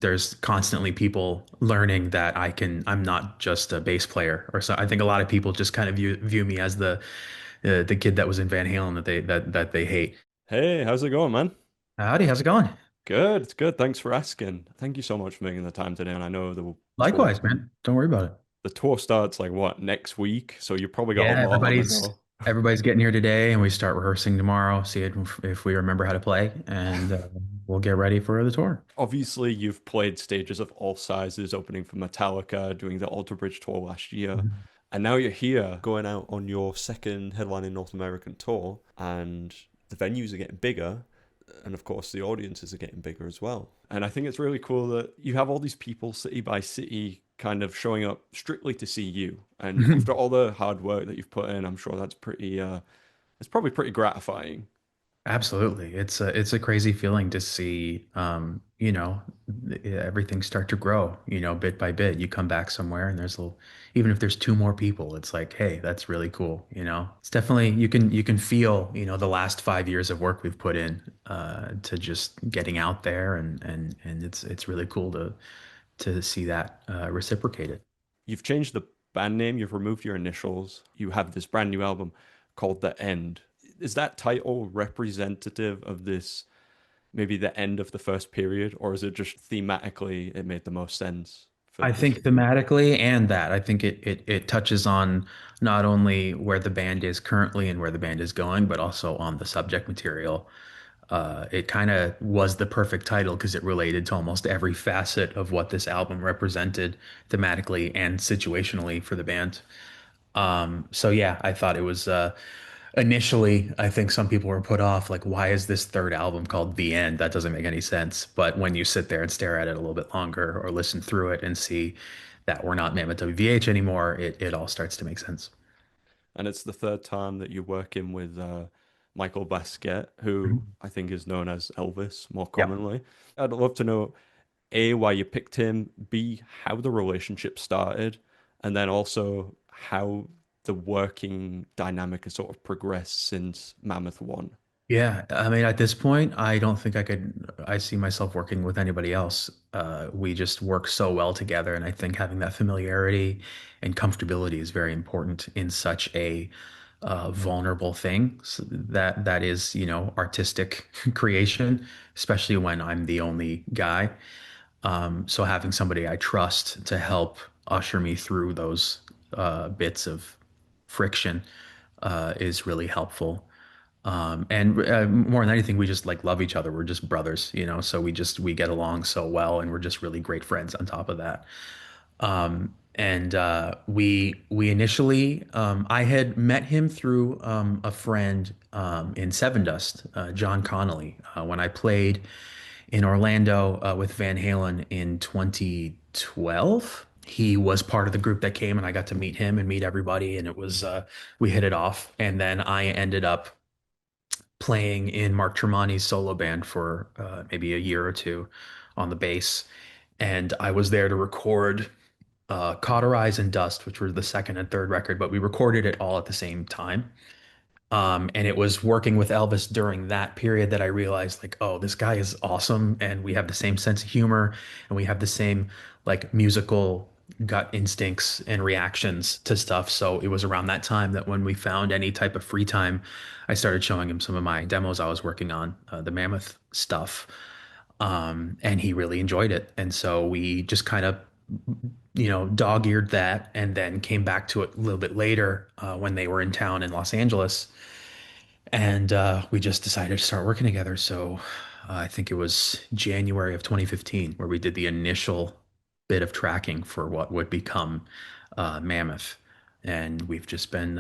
there's constantly people learning that I'm not just a bass player or so. I think a lot of people just kind of view me as the kid that was in Van Halen that they hate. Hey, how's it going, man? Howdy, how's it going? Good, it's good. Thanks for asking. Thank you so much for making the time today. And I know tour Likewise, man. Don't worry about it. the tour starts like what, next week? So you probably got a Yeah, lot on the go. everybody's getting here today, and we start rehearsing tomorrow. See if we remember how to play, and we'll get ready for the tour. Obviously, you've played stages of all sizes, opening for Metallica, doing the Alter Bridge tour last year, Mhm. and now you're here going out on your second headlining North American tour, and the venues are getting bigger, and of course the audiences are getting bigger as well. And I think it's really cool that you have all these people city by city kind of showing up strictly to see you. And after all the hard work that you've put in, I'm sure that's pretty it's probably pretty gratifying. Absolutely. It's a crazy feeling to see everything start to grow, bit by bit. You come back somewhere and there's a little, even if there's two more people, it's like, hey, that's really cool. It's definitely you can feel, the last 5 years of work we've put in to just getting out there and it's really cool to see that reciprocated. You've changed the band name, you've removed your initials, you have this brand new album called The End. Is that title representative of this, maybe the end of the first period, or is it just thematically it made the most sense for I this? think thematically and that I think it touches on not only where the band is currently and where the band is going, but also on the subject material. It kind of was the perfect title because it related to almost every facet of what this album represented thematically and situationally for the band. So yeah, I thought it was initially, I think some people were put off, like, why is this third album called The End? That doesn't make any sense. But when you sit there and stare at it a little bit longer or listen through it and see that we're not Mammoth WVH anymore, it all starts to make sense. And it's the third time that you're working with Michael Basquiat, who Mhm. I think is known as Elvis more Yeah. commonly. I'd love to know A, why you picked him, B, how the relationship started, and then also how the working dynamic has sort of progressed since Mammoth 1. Yeah, I mean, at this point, I don't think I see myself working with anybody else. We just work so well together, and I think having that familiarity and comfortability is very important in such a vulnerable thing that is, artistic creation, especially when I'm the only guy. So having somebody I trust to help usher me through those bits of friction is really helpful. And more than anything, we just like love each other. We're just brothers, so we get along so well, and we're just really great friends on top of that. And we initially, I had met him through a friend in Seven Dust, John Connolly, when I played in Orlando with Van Halen in 2012. He was part of the group that came, and I got to meet him and meet everybody, and it was we hit it off. And then I ended up playing in Mark Tremonti's solo band for maybe a year or two on the bass. And I was there to record Cauterize and Dust, which were the second and third record, but we recorded it all at the same time. And it was working with Elvis during that period that I realized, like, oh, this guy is awesome. And we have the same sense of humor and we have the same like musical gut instincts and reactions to stuff. So it was around that time that when we found any type of free time, I started showing him some of my demos I was working on, the Mammoth stuff. And he really enjoyed it. And so we just kind of, dog-eared that and then came back to it a little bit later when they were in town in Los Angeles and we just decided to start working together. So I think it was January of 2015 where we did the initial bit of tracking for what would become Mammoth. And we've just been,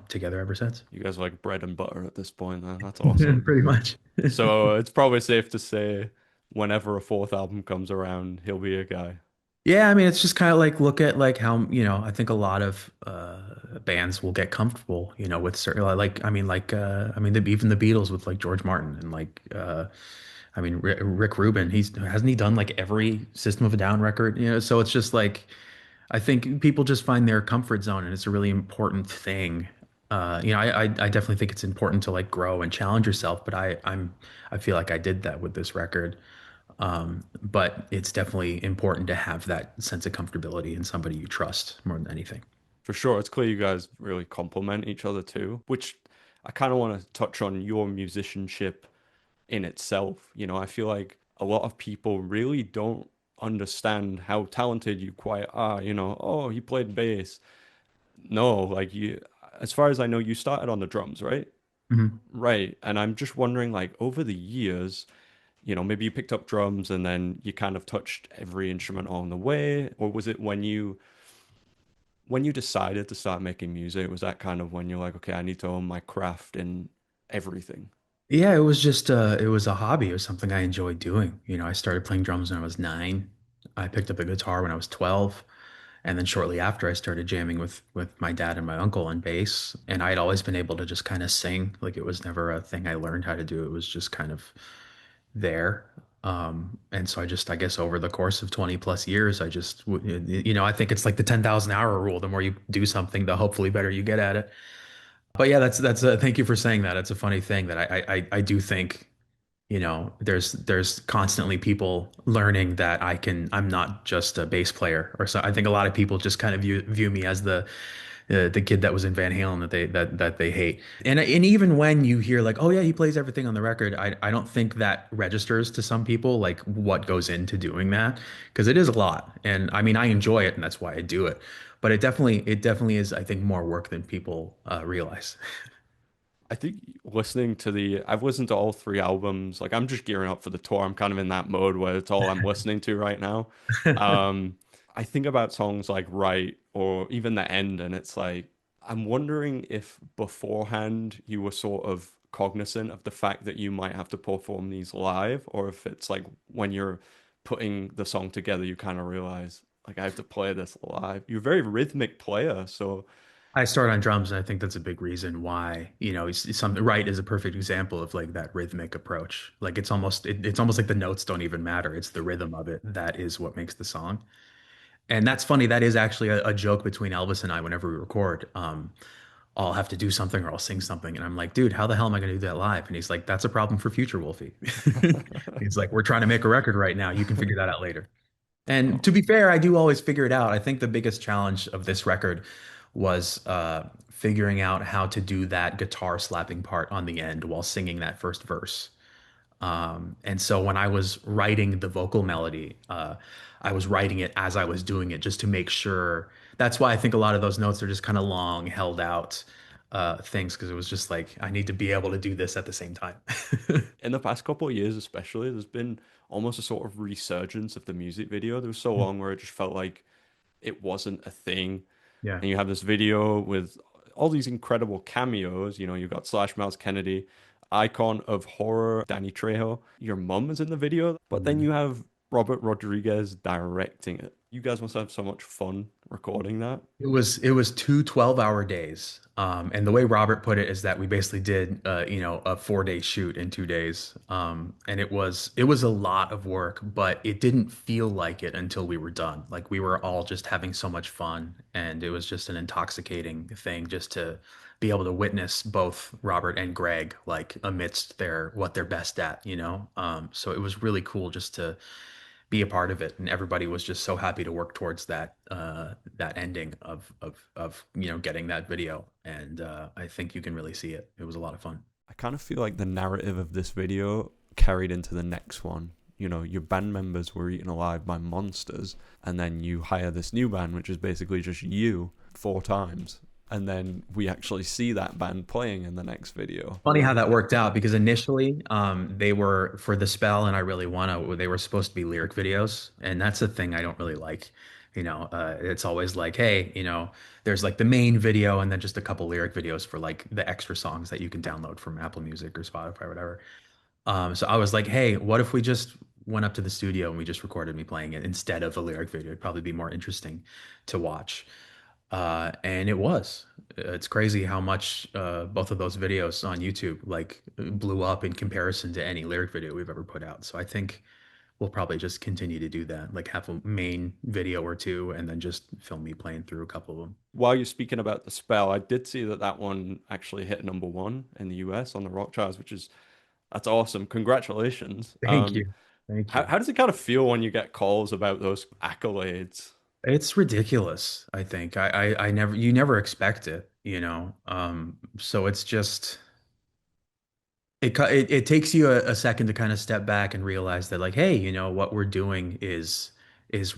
together ever since. You guys are like bread and butter at this point. That's awesome. Pretty much. So it's probably safe to say whenever a fourth album comes around, he'll be a guy. Yeah, I mean, it's just kind of like look at like how, I think a lot of bands will get comfortable, with certain even the Beatles with like George Martin and like I mean Rick Rubin, he's hasn't he done like every System of a Down record, so it's just like I think people just find their comfort zone and it's a really important thing. I definitely think it's important to like grow and challenge yourself, but I feel like I did that with this record. But it's definitely important to have that sense of comfortability in somebody you trust more than anything. For sure, it's clear you guys really complement each other too, which I kind of want to touch on your musicianship in itself. You know, I feel like a lot of people really don't understand how talented you quite are. You know, oh, he played bass. No, like you, as far as I know, you started on the drums, right? Mhm. Right. And I'm just wondering, like, over the years, you know, maybe you picked up drums and then you kind of touched every instrument along the way, or was it when you decided to start making music, was that kind of when you're like, okay, I need to own my craft in everything? Yeah, it was a hobby. It was something I enjoyed doing. You know, I started playing drums when I was 9. I picked up a guitar when I was 12. And then shortly after, I started jamming with my dad and my uncle on bass. And I had always been able to just kind of sing. Like it was never a thing I learned how to do. It was just kind of there. And so I guess over the course of 20 plus years, I think it's like the 10,000 hour rule. The more you do something, the hopefully better you get at it. But yeah, thank you for saying that. It's a funny thing that I do think, there's constantly people learning that I'm not just a bass player or so. I think a lot of people just kind of view me as the kid that was in Van Halen that they hate. And even when you hear like, oh yeah, he plays everything on the record, I don't think that registers to some people like what goes into doing that because it is a lot. And I mean, I enjoy it and that's why I do it. But it definitely is, I think, more work than people realize. I think I've listened to all three albums. Like I'm just gearing up for the tour. I'm kind of in that mode where it's all I'm listening to right now. Um, I think about songs like Right or even The End, and it's like I'm wondering if beforehand you were sort of cognizant of the fact that you might have to perform these live, or if it's like when you're putting the song together, you kind of realize like I have to play this live. You're a very rhythmic player, so I start on drums, and I think that's a big reason why, something right is a perfect example of like that rhythmic approach. Like it's almost like the notes don't even matter. It's the rhythm of it that is what makes the song. And that's funny. That is actually a joke between Elvis and I whenever we record. I'll have to do something or I'll sing something. And I'm like, dude, how the hell am I going to do that live? And he's like, that's a problem for future Wolfie. He's like, we're trying to make a record right now. You can figure that out later. And to be fair, I do always figure it out. I think the biggest challenge of this record was figuring out how to do that guitar slapping part on the end while singing that first verse. And so when I was writing the vocal melody, I was writing it as I was doing it just to make sure. That's why I think a lot of those notes are just kind of long, held out things because it was just like, I need to be able to do this at the same time. in the past couple of years, especially, there's been almost a sort of resurgence of the music video. There was so long where it just felt like it wasn't a thing. Yeah. And you have this video with all these incredible cameos. You know, you've got Slash Mouse Kennedy, icon of horror, Danny Trejo. Your mum is in the video, but then you have Robert Rodriguez directing it. You guys must have so much fun recording that. It was two 12-hour days. And the way Robert put it is that we basically did a 4 day shoot in 2 days. And it was a lot of work, but it didn't feel like it until we were done. Like we were all just having so much fun and it was just an intoxicating thing just to be able to witness both Robert and Greg like amidst their what they're best at, you know? So it was really cool just to be a part of it, and everybody was just so happy to work towards that ending of getting that video. And I think you can really see it. It was a lot of fun. I kind of feel like the narrative of this video carried into the next one. You know, your band members were eaten alive by monsters, and then you hire this new band, which is basically just you 4 times. And then we actually see that band playing in the next video. Funny how that worked out because initially they were for the spell and I really wanna they were supposed to be lyric videos, and that's a thing I don't really like. It's always like, hey, there's like the main video and then just a couple lyric videos for like the extra songs that you can download from Apple Music or Spotify or whatever. So I was like, hey, what if we just went up to the studio and we just recorded me playing it instead of a lyric video? It'd probably be more interesting to watch. And it was. It's crazy how much both of those videos on YouTube like blew up in comparison to any lyric video we've ever put out. So I think we'll probably just continue to do that, like have a main video or two, and then just film me playing through a couple of them. While you're speaking about the spell, I did see that that one actually hit #1 in the US on the rock charts, which is that's awesome. Congratulations. Thank you. Thank How you. how does it kind of feel when you get calls about those accolades? It's ridiculous, I think. I never you never expect it, you know. So it's just it takes you a second to kind of step back and realize that like, hey, you know, what we're doing is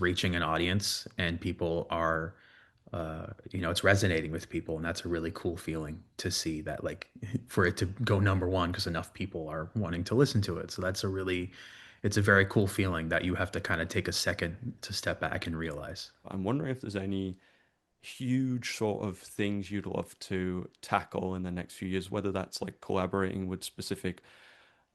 reaching an audience and people are you know, it's resonating with people, and that's a really cool feeling to see that like for it to go number one because enough people are wanting to listen to it. So that's a really it's a very cool feeling that you have to kind of take a second to step back and realize. I'm wondering if there's any huge sort of things you'd love to tackle in the next few years, whether that's like collaborating with specific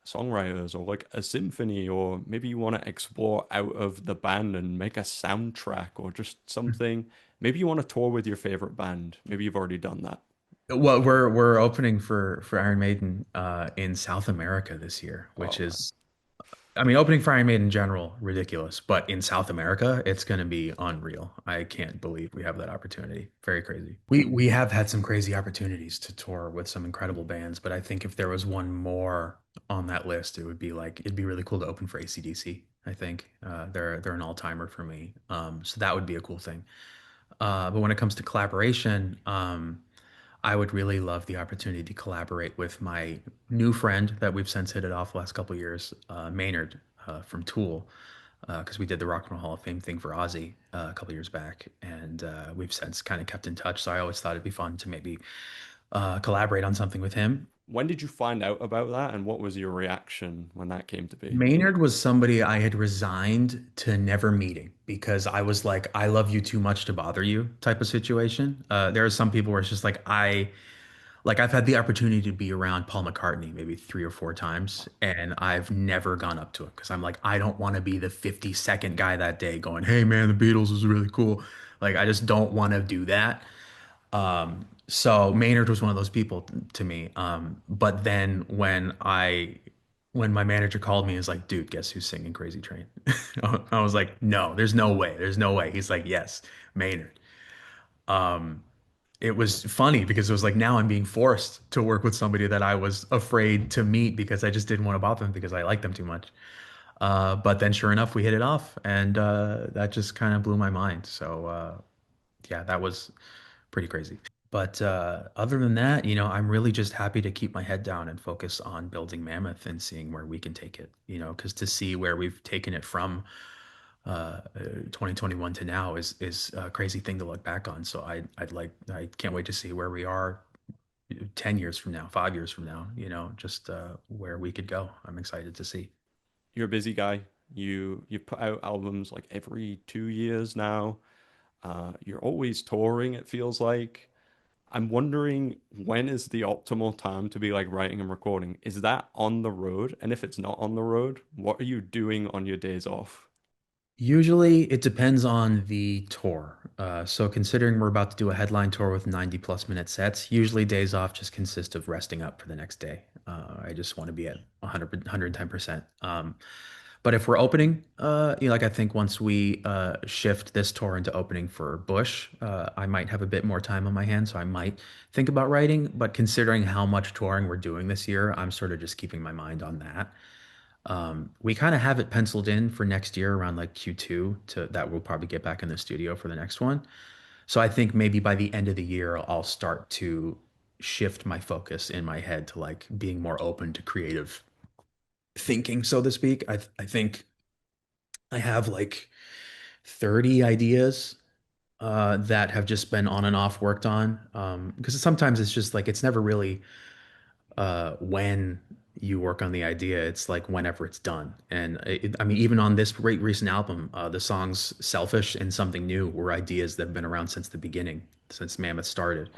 songwriters or like a symphony, or maybe you want to explore out of the band and make a soundtrack or just something. Maybe you want to tour with your favorite band. Maybe you've already done that. Well, we're opening for Iron Maiden in South America this year, Oh which man. is I mean, opening for Iron Maiden in general, ridiculous, but in South America, it's going to be unreal. I can't believe we have that opportunity. Very crazy. We have had some crazy opportunities to tour with some incredible bands, but I think if there was one more on that list, it would be like it'd be really cool to open for AC/DC. I think they're an all-timer for me. So that would be a cool thing. But when it comes to collaboration, I would really love the opportunity to collaborate with my new friend that we've since hit it off the last couple of years, Maynard from Tool, because we did the Rock and Roll Hall of Fame thing for Ozzy a couple of years back, and we've since kind of kept in touch. So I always thought it'd be fun to maybe collaborate on something with him. When did you find out about that, and what was your reaction when that came to be? Maynard was somebody I had resigned to never meeting because I was like, I love you too much to bother you type of situation. There are some people where it's just like like I've had the opportunity to be around Paul McCartney maybe 3 or 4 times, and I've never gone up to him because I'm like, I don't want to be the 52nd guy that day going, "Hey man, the Beatles is really cool." Like I just don't want to do that. So Maynard was one of those people to me. But then when my manager called me, he's like, "Dude, guess who's singing Crazy Train?" I was like, "No, there's no way. There's no way." He's like, "Yes, Maynard." Um, it was funny because it was like now I'm being forced to work with somebody that I was afraid to meet because I just didn't want to bother them because I liked them too much. But then sure enough, we hit it off, and that just kind of blew my mind. So yeah, that was pretty crazy. But other than that, you know, I'm really just happy to keep my head down and focus on building Mammoth and seeing where we can take it, you know, because to see where we've taken it from 2021 to now is a crazy thing to look back on. So I can't wait to see where we are 10 years from now, 5 years from now, you know, just where we could go. I'm excited to see. You're a busy guy. You put out albums like every 2 years now. You're always touring, it feels like. I'm wondering, when is the optimal time to be like writing and recording? Is that on the road? And if it's not on the road, what are you doing on your days off? Usually it depends on the tour. So considering we're about to do a headline tour with 90 plus minute sets, usually days off just consist of resting up for the next day. I just want to be at 100, 110%. But if we're opening, you know, like I think once we shift this tour into opening for Bush, I might have a bit more time on my hands, so I might think about writing. But considering how much touring we're doing this year, I'm sort of just keeping my mind on that. We kind of have it penciled in for next year around like Q2 to that we'll probably get back in the studio for the next one. So I think maybe by the end of the year, I'll start to shift my focus in my head to like being more open to creative thinking, so to speak. I think I have like 30 ideas that have just been on and off worked on. Because sometimes it's just like it's never really when you work on the idea, it's like whenever it's done. And I mean, even on this great recent album, the songs "Selfish" and "Something New" were ideas that have been around since the beginning, since Mammoth started.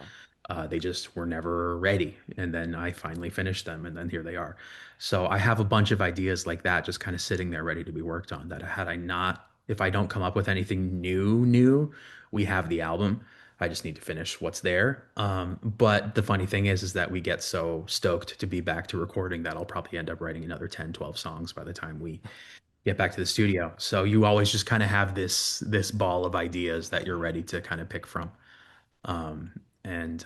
Wow. They just were never ready, and then I finally finished them, and then here they are. So I have a bunch of ideas like that, just kind of sitting there ready to be worked on. That had I not, if I don't come up with anything new, we have the album. I just need to finish what's there. But the funny thing is that we get so stoked to be back to recording that I'll probably end up writing another 10, 12 songs by the time we get back to the studio. So you always just kind of have this ball of ideas that you're ready to kind of pick from. Um, and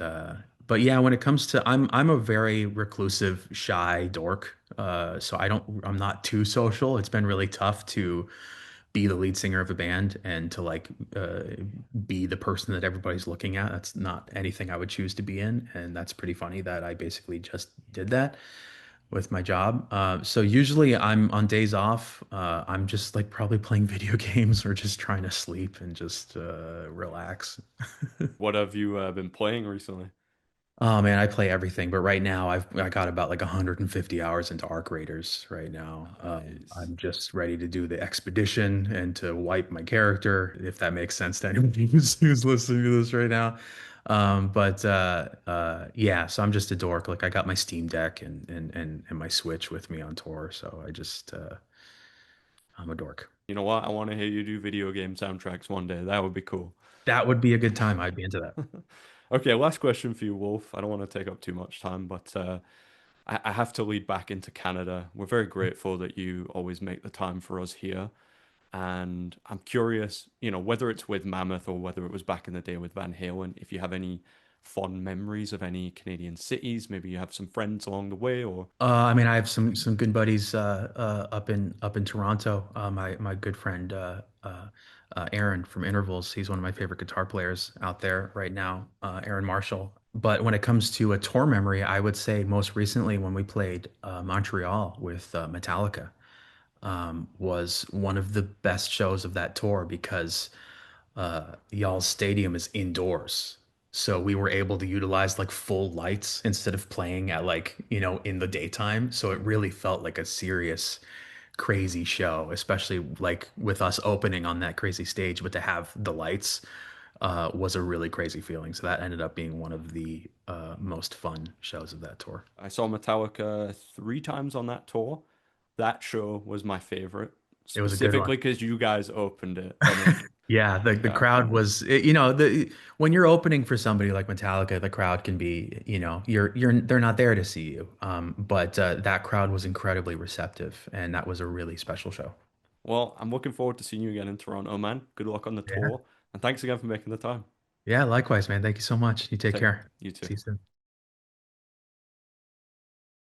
but yeah, when it comes to I'm a very reclusive, shy dork. So I'm not too social. It's been really tough to be the lead singer of a band and to like be the person that everybody's looking at. That's not anything I would choose to be in, and that's pretty funny that I basically just did that with my job. So usually I'm on days off. I'm just like probably playing video games or just trying to sleep and just relax. What have you been playing recently? Oh man, I play everything, but right now I got about like 150 hours into Arc Raiders right now. Nice. I'm just ready to do the expedition and to wipe my character, if that makes sense to anybody who's listening to this right now. Yeah, so I'm just a dork. Like I got my Steam Deck and my Switch with me on tour, so I'm a dork. You know what? I want to hear you do video game soundtracks one day. That would be cool. That would be a good time. I'd be into that. Okay, last question for you, Wolf. I don't want to take up too much time, but I have to lead back into Canada. We're very grateful that you always make the time for us here. And I'm curious, whether it's with Mammoth or whether it was back in the day with Van Halen, if you have any fond memories of any Canadian cities, maybe you have some friends along the way, or I mean, I have some good buddies up in Toronto. My good friend Aaron from Intervals. He's one of my favorite guitar players out there right now. Aaron Marshall. But when it comes to a tour memory, I would say most recently when we played Montreal with Metallica was one of the best shows of that tour because y'all's stadium is indoors. So we were able to utilize like full lights instead of playing at like, in the daytime. So it really felt like a serious, crazy show, especially like with us opening on that crazy stage, but to have the lights was a really crazy feeling. So that ended up being one of the most fun shows of that tour. I saw Metallica 3 times on that tour. That show was my favorite, It was a good one. specifically because you guys opened it, and it, Yeah, the yeah. crowd was, the when you're opening for somebody like Metallica, the crowd can be, they're not there to see you. But that crowd was incredibly receptive, and that was a really special show. Well, I'm looking forward to seeing you again in Toronto, man. Good luck on the Yeah. tour, and thanks again for making the time. Yeah, likewise, man. Thank you so much. You take Take care. you too. See you soon.